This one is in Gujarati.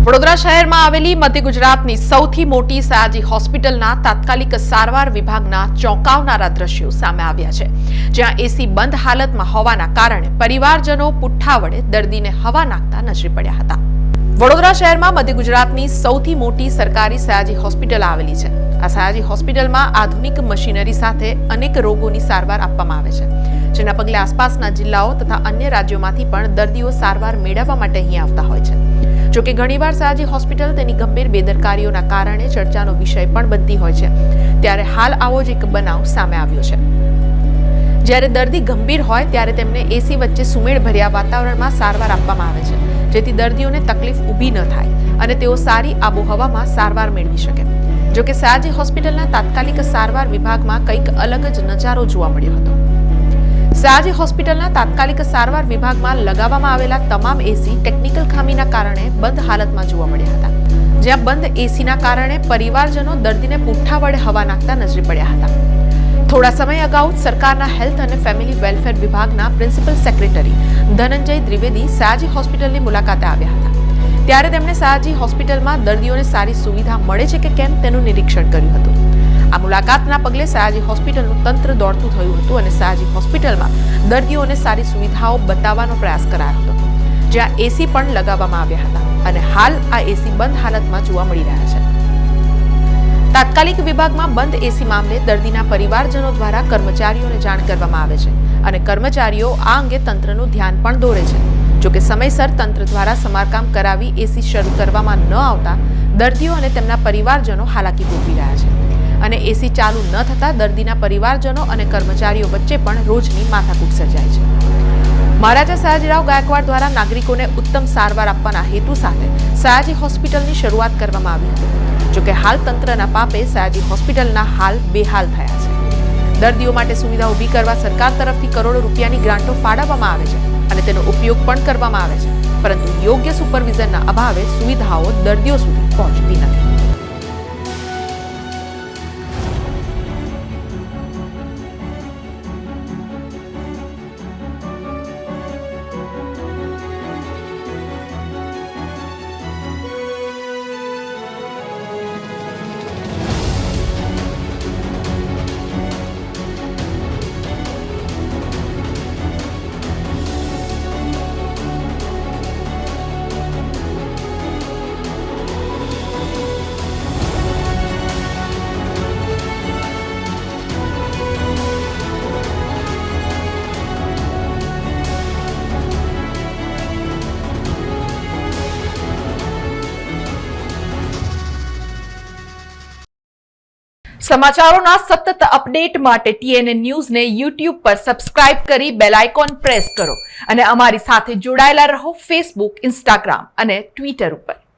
વડોદરા શહેરમાં આવેલી મધ્ય ગુજરાતની સૌથી મોટી સયાજી હોસ્પિટલના તાત્કાલિક સારવાર વિભાગના ચોંકાવનારા દ્રશ્યો સામે આવ્યા છે, જ્યાં એસી બંધ હાલતમાં હોવાના કારણે પરિવારજનો પુઠ્ઠા વડે દર્દીને હવા નાખતા નજરે પડ્યા હતા। વડોદરા શહેરમાં મધ્ય ગુજરાતની સૌથી મોટી સરકારી સયાજી હોસ્પિટલ આવેલી છે। આ સયાજી હોસ્પિટલમાં આધુનિક મશીનરી સાથે અનેક રોગોની સારવાર આપવામાં આવે છે, જેના પગલે આસપાસના જિલ્લાઓ તથા અન્ય રાજ્યોમાંથી પણ દર્દીઓ સારવાર મેળવવા માટે અહીં આવતા હોય છે। જોકે ઘણીવાર સયાજી હોસ્પિટલ તેની ગંભીર બેદરકારીઓના કારણે ચર્ચાનો વિષય પણ બનતી હોય છે, ત્યારે હાલ આવો જ એક બનાવ સામે આવ્યો છે। જ્યારે દર્દી ગંભીર હોય ત્યારે તેમને એસી વચ્ચે સુમેળ ભર્યા વાતાવરણમાં સારવાર આપવામાં આવે છે, જેથી દર્દીઓને તકલીફ ઊભી ન થાય અને તેઓ સારી આબોહવામાં સારવાર મેળવી શકે। જોકે સયાજી હોસ્પિટલના તાત્કાલિક સારવાર વિભાગમાં કંઈક અલગ જ નજારો જોવા મળ્યો હતો। સયાજી હોસ્પિટલના તાત્કાલિક સારવાર વિભાગમાં લગાવવામાં આવેલા તમામ એસી ટેકનિકલ ખામીના કારણે બંધ હાલતમાં જોવા મળ્યા હતા, જ્યાં બંધ એસીના કારણે પરિવારજનો દર્દીને પુઠ્ઠા વડે હવા નાખતા નજરે પડ્યા હતા। થોડા સમય અગાઉ સરકારના હેલ્થ અને ફેમિલી વેલફેર વિભાગના પ્રિન્સિપલ સેક્રેટરી ધનંજય દ્વિવેદી સયાજી હોસ્પિટલની મુલાકાતે આવ્યા હતા, ત્યારે તેમણે સયાજી હોસ્પિટલમાં દર્દીઓને સારી સુવિધા મળે છે કે કેમ તેનું નિરીક્ષણ કર્યું હતું। આ મુલાકાતના પગલે સયાજી હોસ્પિટલનું તંત્ર દોડતું થયું હતું અને સયાજી હોસ્પિટલમાં દર્દીઓને સારી સુવિધાઓ બતાવવાનો પ્રયાસ કરાયો હતો, જ્યાં એસી પણ લગાવવામાં આવ્યા હતા અને હાલ આ એસી બંધ હાલતમાં જોવા મળી રહ્યા છે। તાત્કાલિક વિભાગમાં બંધ એસી મામલે દર્દીના પરિવારજનો દ્વારા કર્મચારીઓને જાણ કરવામાં આવે છે અને કર્મચારીઓ આ અંગે તંત્રનું ધ્યાન પણ દોરે છે। જોકે સમયસર તંત્ર દ્વારા સમારકામ કરાવી એસી શરૂ કરવામાં ન આવતા દર્દીઓ અને તેમના પરિવારજનો હાલાકી ભોગવી રહ્યા છે અને એસી ચાલુ ન થતા દર્દીના પરિવારજનો અને કર્મચારીઓ વચ્ચે પણ રોજની માથાકૂટ સર્જાય છે। મહારાજા સયાજીરાવ ગાયકવાડ દ્વારા નાગરિકોને ઉત્તમ સારવાર આપવાના હેતુ સાથે સયાજી હોસ્પિટલની શરૂઆત કરવામાં આવી હતી। જોકે હાલ તંત્રના પાપે સયાજી હોસ્પિટલના હાલ બેહાલ થયા છે। દર્દીઓ માટે સુવિધા ઊભી કરવા સરકાર તરફથી કરોડો રૂપિયાની ગ્રાન્ટો ફાળવવામાં આવે છે અને તેનો ઉપયોગ પણ કરવામાં આવે છે, પરંતુ યોગ્ય સુપરવિઝનના અભાવે સુવિધાઓ દર્દીઓ સુધી પહોંચતી નથી। સમાચારોના સતત અપડેટ માટે TNN ન્યૂઝને YouTube પર સબસ્ક્રાઇબ કરી બેલ આઇકોન પ્રેસ કરો અને અમારી સાથે જોડાયેલા રહો Facebook, Instagram અને Twitter ઉપર।